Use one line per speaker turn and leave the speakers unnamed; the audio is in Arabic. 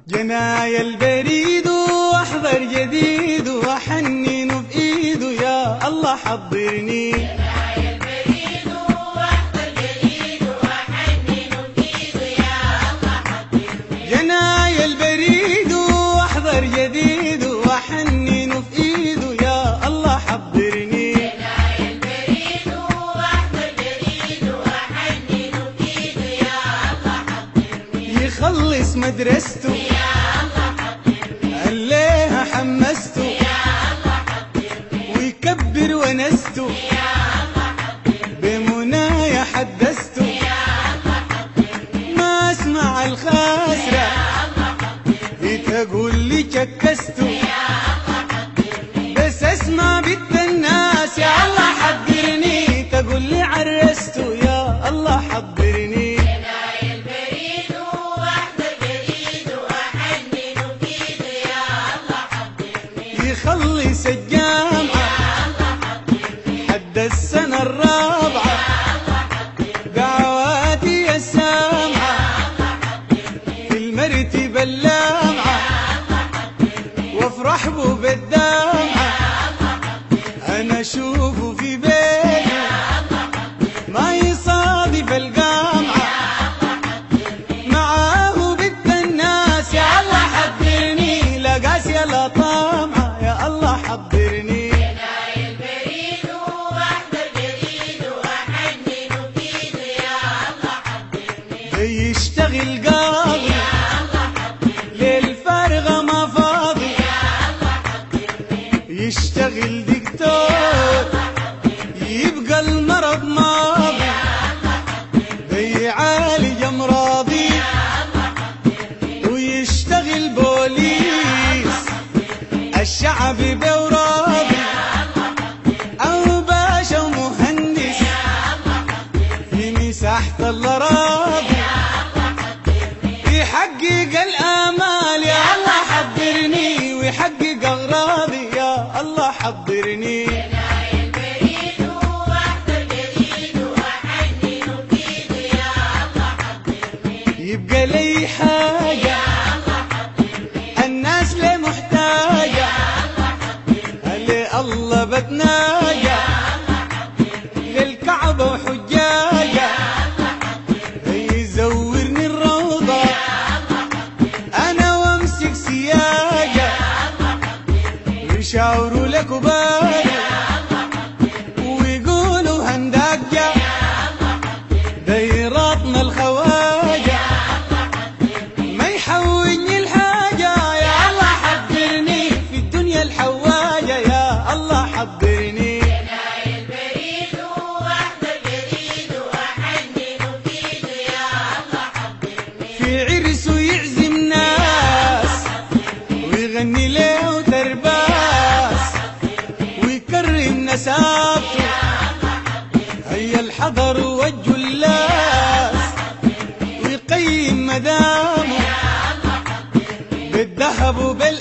جنايا البريد واحضر جديد واحنن بايده يا الله حضرني.
جنايا البريد واحضر جديد واحنن بايده يا الله حضرني.
جنايا البريد واحضر جديد واحنن بايده يا الله حضرني.
جنايا البريد واحضر جديد واحنن بايده يا الله حضرني.
يخلص مدرسته عليها حمسته ويكبر ونسته بمنايا حدثته ما اسمع الخاسرة تقول لي شكسته بس اسمع بنت الناس يا الله حضرني تقول لي عرسته يا الله حضرني.
جنايا البريد واحضر جديد واحنن بايده يا الله حضرني.
يخلص الجامعة حد السنة الرابعة دعواتي السامعة في المرتبة اللامعة وافرح به بالدامعة أنا أشوفه في بيته ما يصادف الجامعة معاه بنت الناس يا الله حضرني لا قاسية لا طامعة يا الله حضرني.
جنايا البريد واحضر جديد واحنن بايده يا الله حضرني.
يشتغل قاضي ليل فارغة ما فاضي يشتغل دكتور يبقى المرض ماضي يعالج امراضي ويشتغل بوليس الشعب بوراضي او باشا ومهندس في مساحة الاراضي يحقق الامال يا الله حضرني ويحقق اغراضي يا الله حضرني.
جنايا البريد واحضر جديد واحنن بايده يا الله حضرني.
يبقى لي حاجة الناس لي محتاجة اللي الله بتناجة للكعبة وحجاجة يزورني الروضة أنا وامسك سياجة ويشاوروا لك وبالي ويقولوا هنداجة دايراتنا الخواجة ما يحوجني الحاجة يا الله حضرني في الدنيا الحواجة يا الله حضرني.
جنايا البريد واحضر جديد واحنن بايده يا الله حضرني.
في عرسه يعزم ناس ويغني له ترباس ويكرم نسابته هيا الحضر والجلاس ويقيم مدامه بالذهب وبال